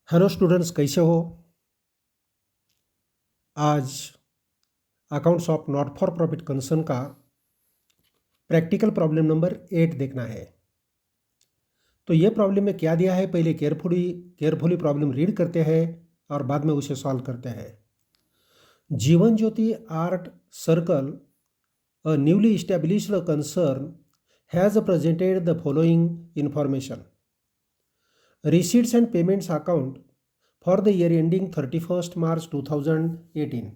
Hello students, कैसे हो। आज accounts of not for profit concern का प्रैक्टिकल प्रॉब्लम नंबर 8 देखना है। तो ये प्रॉब्लम में क्या दिया है, पहले केयरफुली प्रॉब्लम रीड करते हैं और बाद में उसे सॉल्व करते हैं। Jeevan Jyoti art circle, a newly established concern, has presented the following information. Receipts and payments account for the year ending 31st March 2018.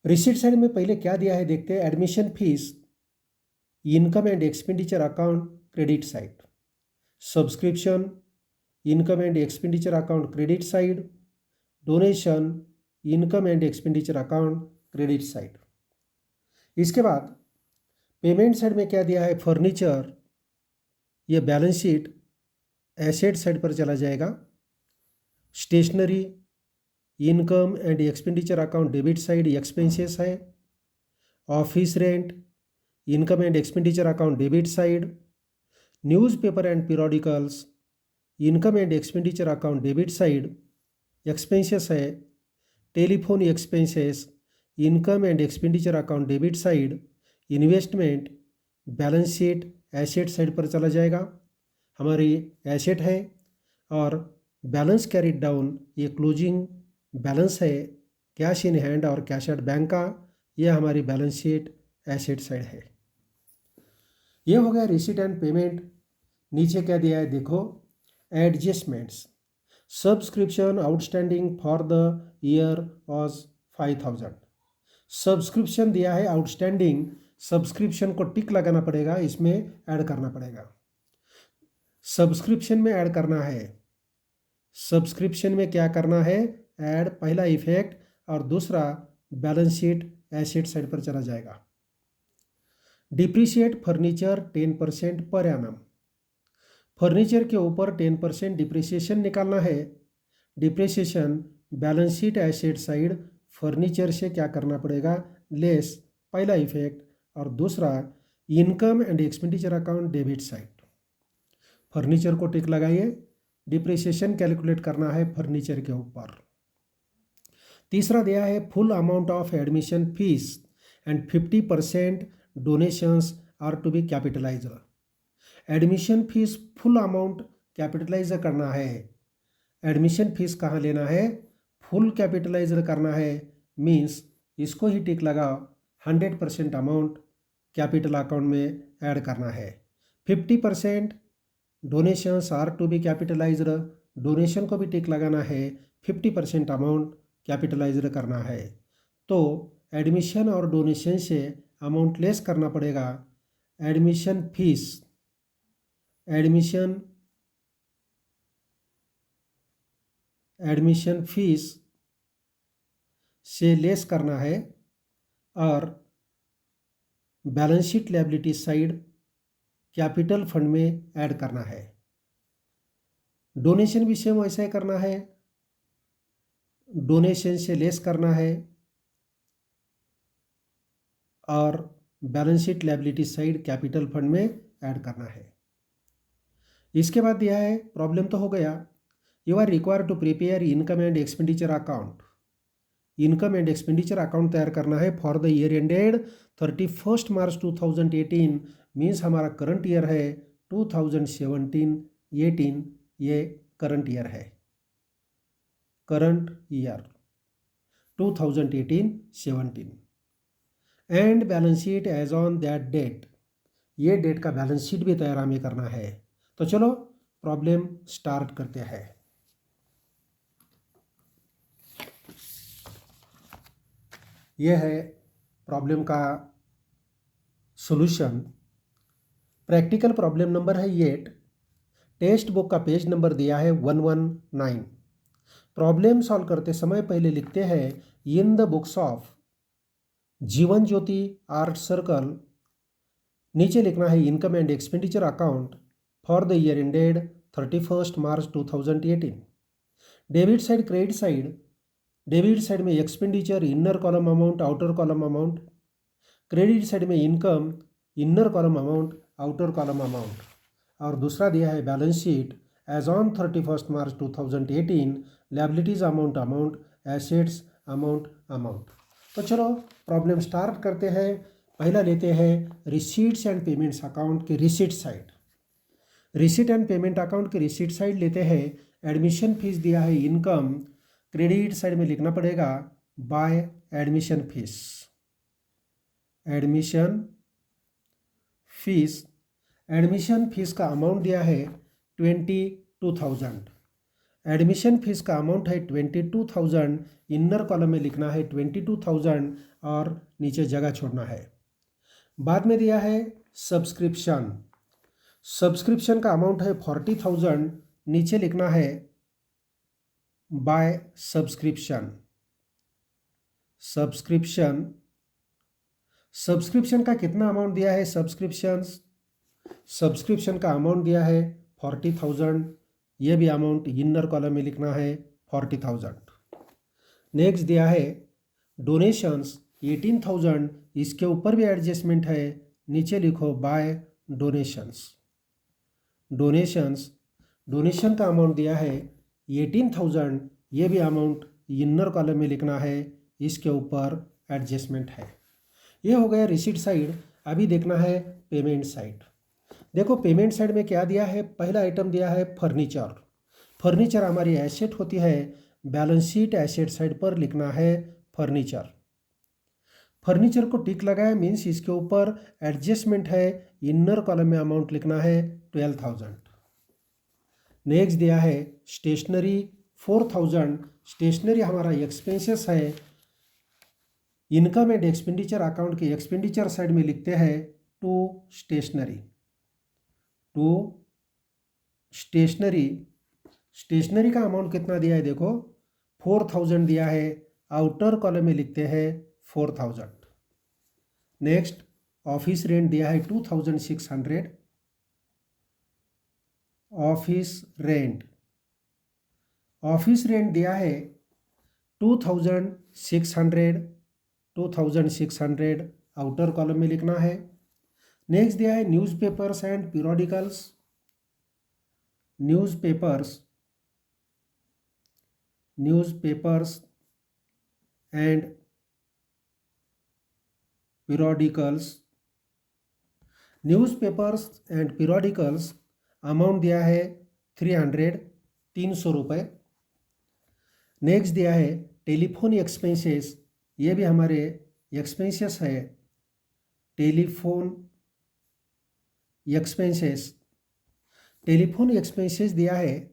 Receipt side में पहले क्या दिया है देखते हैं। Admission fees, income and expenditure account credit side, subscription, income and expenditure account credit side, donation, income and expenditure account credit side. इसके बाद payment side में क्या दिया है, फर्नीचर, ये बैलेंस शीट एसेट साइड पर चला जाएगा। Stationery, income and expenditure account debit side expenses है। Office rent, income and expenditure account debit side. Newspaper and periodicals, income and expenditure account debit side expenses है। Telephone expenses, income and expenditure account debit side. Investment, balance sheet asset side पर चला जाएगा। हमारी asset है और balance carried down, ये closing balance है cash in hand और कैश एट बैंक का, यह हमारी बैलेंस शीट एसेट साइड है। ये हो गया रिसीट एंड पेमेंट। नीचे क्या दिया है देखो, adjustments, subscription outstanding for the year was 5000। Subscription दिया है आउटस्टैंडिंग, सब्सक्रिप्शन को टिक लगाना पड़ेगा, इसमें ऐड करना पड़ेगा। सब्सक्रिप्शन में ऐड करना है, सब्सक्रिप्शन में क्या करना है, ऐड, पहला इफेक्ट, और दूसरा बैलेंस शीट एसेट साइड पर चला जाएगा। Depreciate furniture 10% per annum, furniture के ऊपर 10% डिप्रिसिएशन निकालना है। Depreciation balance sheet asset side, furniture से क्या करना पड़ेगा, लेस, पहला इफेक्ट, और दूसरा income and expenditure account debit side. Furniture को टिक लगाइए, डिप्रिसिएशन कैलकुलेट करना है फर्नीचर के ऊपर। तीसरा दिया है full amount of admission fees and 50% donations are to be capitalized. Admission fees full amount capitalize करना है। एडमिशन फीस कहाँ लेना है, फुल कैपिटलाइज करना है, मीन्स इसको ही टिक लगाओ, 100% अमाउंट कैपिटल अकाउंट में ऐड करना है। 50% donations are to be capitalized, donation को भी टिक लगाना है, 50% अमाउंट कैपिटलाइज्ड करना है। तो एडमिशन और डोनेशन से अमाउंट लेस करना पड़ेगा। एडमिशन फीस, एडमिशन फीस से लेस करना है और balance sheet liability side capital fund में ऐड करना है। डोनेशन भी सेम वैसा ही करना है, डोनेशन से लेस करना है और balance sheet liability side capital fund में ऐड करना है। इसके बाद दिया है, प्रॉब्लम तो हो गया, you are required to prepare income and expenditure account. Income and expenditure account तैयार करना है for the year ended 31 March 2018, means हमारा करंट ईयर है 2017-18, ये करंट ईयर है, current year 2018-17, and balance sheet as on that date, ये date का balance sheet भी तैयार हमें करना है। तो चलो प्रॉब्लम स्टार्ट करते हैं। यह है प्रॉब्लम का सॉल्यूशन। प्रैक्टिकल प्रॉब्लम नंबर है 8। टेक्स्ट बुक का पेज नंबर दिया है 119। प्रॉब्लम सॉल्व करते समय पहले लिखते हैं इन द बुक्स ऑफ जीवन ज्योति आर्ट सर्कल, नीचे लिखना है income and expenditure account for the year ended 31 March 2018। Debit side, credit side, debit side में expenditure, inner column amount, outer column amount. Credit side में income, inner column amount, outer column amount. और दूसरा दिया है balance sheet as on 31st March 2018, liabilities amount, assets amount। तो चलो problem start करते हैं। पहला लेते हैं रिसीट्स एंड पेमेंट्स अकाउंट के receipt side. Receipt and payment account के रिसीट साइड लेते हैं। एडमिशन फीस दिया है इनकम, क्रेडिट साइड में लिखना पड़ेगा by admission fees. Admission fees का अमाउंट दिया है 22,000। एडमिशन फीस का अमाउंट है 22,000। इनर कॉलम में लिखना है 22,000 और नीचे जगह छोड़ना है। बाद में दिया है सब्सक्रिप्शन का अमाउंट है 40,000। नीचे लिखना है बाय सब्सक्रिप्शन का कितना अमाउंट दिया है? सब्सक्रिप्शन का अमाउंट दिया है 40,000। ये भी अमाउंट इनर कॉलम में लिखना है 40,000। नेक्स्ट दिया है डोनेशंस 18,000। इसके ऊपर भी एडजस्टमेंट है, नीचे लिखो बाय डोनेशन का अमाउंट दिया है 18,000। ये भी अमाउंट इनर कॉलम में लिखना है, इसके ऊपर एडजस्टमेंट है। ये हो गया रिसीट साइड। अभी देखना है पेमेंट साइड। देखो पेमेंट साइड में क्या दिया है। पहला आइटम दिया है फर्नीचर हमारी एसेट होती है। बैलेंस शीट एसेट साइड पर लिखना है फर्नीचर को टिक लगाया मीन्स इसके ऊपर एडजस्टमेंट है। इनर कॉलम में अमाउंट लिखना है 12,000। नेक्स्ट दिया है स्टेशनरी 4,000। स्टेशनरी हमारा एक्सपेंसेस है। इनकम एंड एक्सपेंडिचर अकाउंट के एक्सपेंडिचर साइड में लिखते हैं टू स्टेशनरी का अमाउंट कितना दिया है देखो 4,000 दिया है। आउटर कॉलम में लिखते हैं 4,000। नेक्स्ट ऑफिस रेंट दिया है 2,600। ऑफिस रेंट दिया है 2,600। आउटर कॉलम में लिखना है। नेक्स्ट दिया है newspapers and periodicals. Newspapers and periodicals amount दिया है 300 रुपये। नेक्स्ट दिया है टेलीफोन एक्सपेंसेस। ये भी हमारे एक्सपेंसेस है। टेलीफोन एक्सपेंसेस दिया है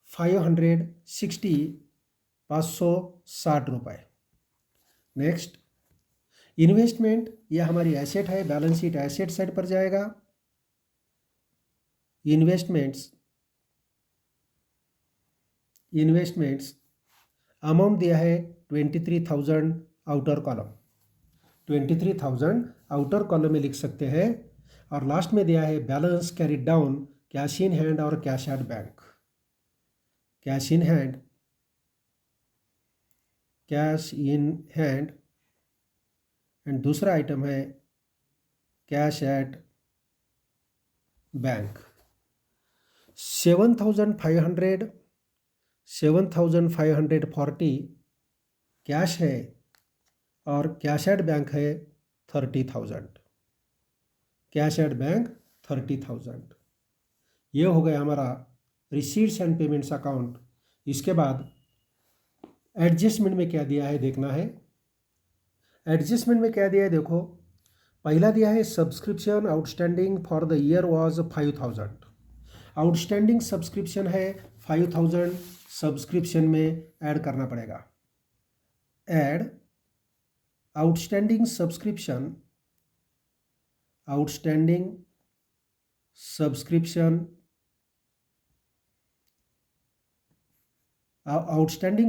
560 रुपये। नेक्स्ट इन्वेस्टमेंट, ये हमारी एसेट है। बैलेंस शीट एसेट साइड पर जाएगा। इन्वेस्टमेंट्स अमाउंट दिया है 23,000। आउटर कॉलम 23,000 आउटर कॉलम में लिख सकते हैं। और लास्ट में दिया है balance carried down, cash in hand और cash at bank. Cash in hand and दूसरा आइटम है कैश एट बैंक। 7,540 कैश है और कैश एट बैंक है 30,000। Cash at bank 30,000। ये हो गया हमारा रिसीट्स एंड पेमेंट्स अकाउंट। इसके बाद एडजस्टमेंट में क्या दिया है देखना है। एडजस्टमेंट में क्या दिया है देखो। पहला दिया है subscription outstanding for the year was 5,000। Outstanding subscription है 5,000। सब्सक्रिप्शन में ऐड करना पड़ेगा। Add outstanding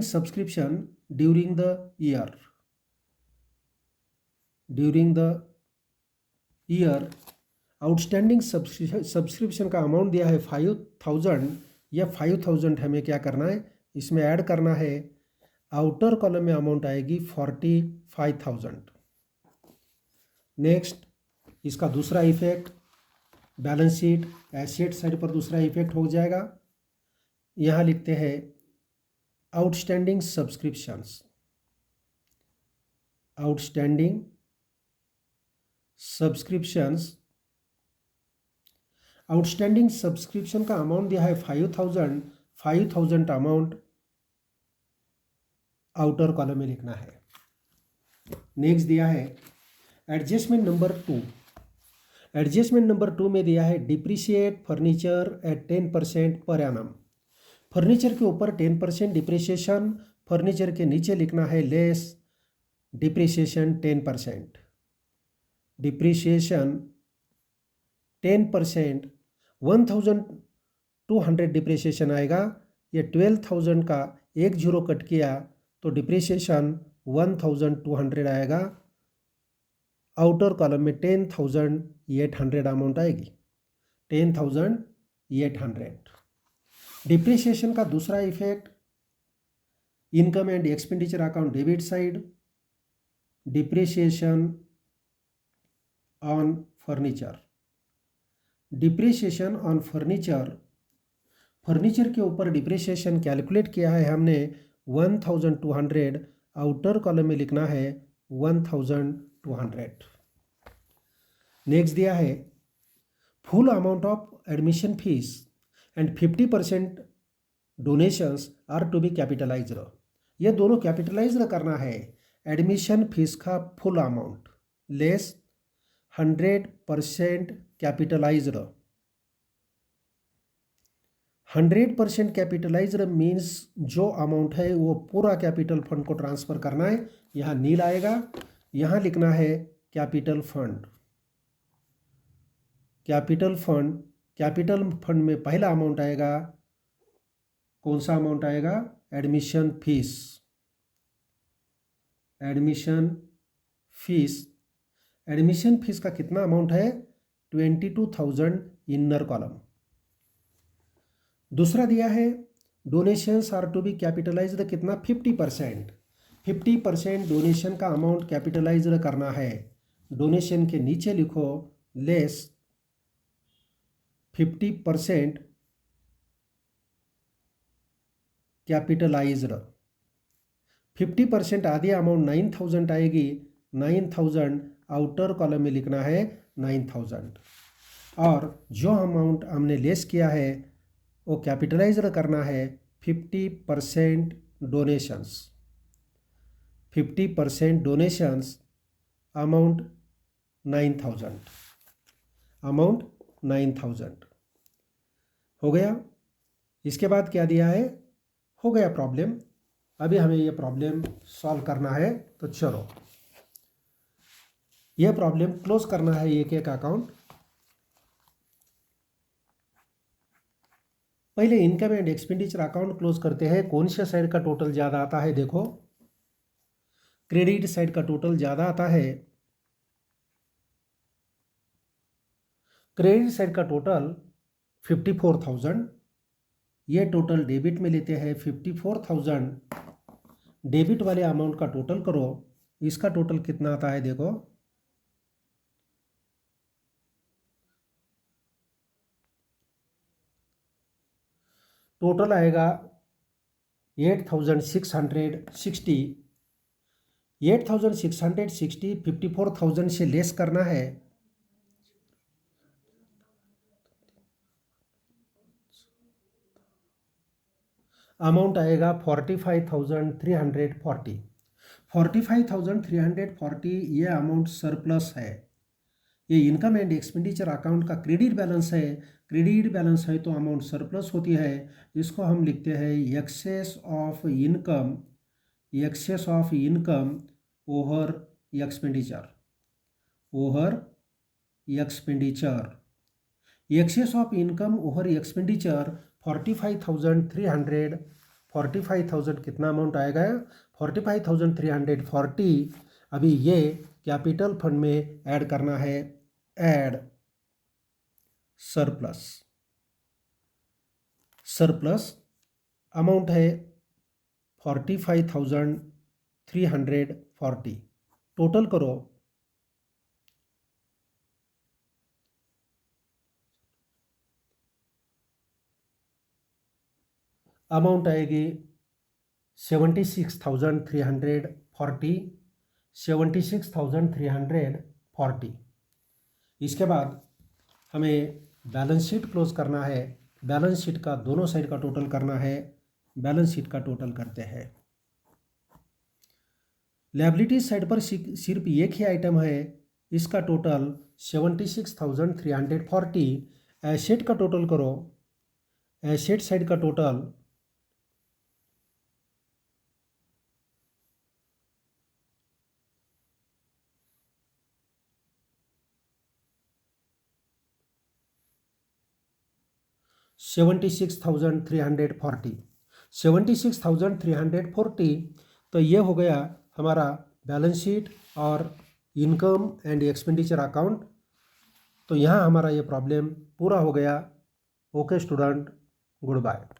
subscription during the year. Outstanding subscription का अमाउंट दिया है 5,000। यह 5,000 हमें क्या करना है, इसमें ऐड करना है। आउटर कॉलम में अमाउंट आएगी 45,000। नेक्स्ट इसका दूसरा effect balance sheet asset side पर दूसरा इफेक्ट हो जाएगा। यहाँ लिखते हैं outstanding subscriptions, outstanding subscriptions, outstanding subscription का अमाउंट दिया है 5,000 अमाउंट आउटर कॉलम में लिखना है। नेक्स्ट दिया है एडजस्टमेंट नंबर 2। एडजस्टमेंट नंबर 2 में दिया है depreciate furniture eight 10% per annum. Furniture के ऊपर 10% डिप्रिसिएशन, फर्नीचर के नीचे लिखना है लेस डिप्रिसिएशन 10%। डिप्रिसिएशन 10%, 1,200 डिप्रिसिएशन आएगा। ये 12,000 का एक जीरो कट किया तो डिप्रिसिएशन 1,200 आएगा। आउटर कॉलम में 10,800 अमाउंट आएगी, 10,800। डिप्रिसिएशन का दूसरा effect income and expenditure account debit side, depreciation on furniture. Depreciation on furniture, furniture के ऊपर डिप्रिसिएशन कैलकुलेट किया है हमने 1,200, आउटर कॉलम में लिखना है 1,200। नेक्स्ट दिया है full amount of admission fees and 50% donations are to be capitalized. ये दोनों कैपिटलाइज्ड करना है। एडमिशन फीस का full amount less 100% capitalized. 100% capitalized means जो अमाउंट है वो पूरा कैपिटल फंड को ट्रांसफर करना है। यहाँ नील आएगा, यहाँ लिखना है capital fund. Capital fund, capital fund में पहला अमाउंट आएगा, कौन सा अमाउंट आएगा? Admission fees. Admission fees, admission fees का कितना अमाउंट है? 22,000 इनर कॉलम। दूसरा दिया है donations are to be capitalized, कितना? 50%। 50% डोनेशन का अमाउंट कैपिटलाइज्ड करना है। डोनेशन के नीचे लिखो लेस 50% कैपिटलाइज्ड। 50% आधी अमाउंट 9,000 आएगी, 9,000 आउटर कॉलम में लिखना है 9,000। और जो अमाउंट हमने लेस किया है वो कैपिटलाइज्ड करना है 50% डोनेशंस। 50% डोनेशंस, अमाउंट 9,000, अमाउंट 9,000 हो गया। इसके बाद क्या दिया है? हो गया प्रॉब्लम। अभी हमें ये प्रॉब्लम सॉल्व करना है, तो चलो ये प्रॉब्लम क्लोज करना है एक एक अकाउंट। पहले income and expenditure account close करते हैं। कौन सा साइड का टोटल ज़्यादा आता है? देखो, क्रेडिट साइड का टोटल ज़्यादा आता है। क्रेडिट साइड का टोटल 54,000, ये टोटल डेबिट में लेते हैं 54,000। डेबिट वाले अमाउंट का टोटल करो, इसका टोटल कितना आता है? देखो, टोटल आएगा 8,660। 8,660 54,000 से लेस करना है। अमाउंट आएगा 45,340। 45,340 ये अमाउंट सरप्लस है। ये इनकम एंड एक्सपेंडिचर अकाउंट का क्रेडिट बैलेंस है। क्रेडिट बैलेंस है तो अमाउंट सरप्लस होती है। इसको हम लिखते हैं excess of income, excess of income over expenditure, over expenditure. Excess of income over expenditure 45,300। 45,000 कितना अमाउंट आएगा? 45,340। अभी ये कैपिटल फंड में ऐड करना है, ऐड सरप्लस। सरप्लस अमाउंट है 45,340। टोटल करो, अमाउंट आएगी 76,340, 76,340। इसके बाद हमें बैलेंस शीट क्लोज करना है। बैलेंस शीट का दोनों साइड का टोटल करना है। बैलेंस शीट का टोटल करते हैं। लायबिलिटी साइड पर सिर्फ एक ही आइटम है, इसका टोटल 76,340। एसेट का टोटल करो। एसेट साइड का टोटल 76,340। 76,340 तो ये हो गया हमारा बैलेंस शीट और इनकम एंड एक्सपेंडिचर अकाउंट। तो यहाँ हमारा ये प्रॉब्लम पूरा हो गया। Okay student, good bye.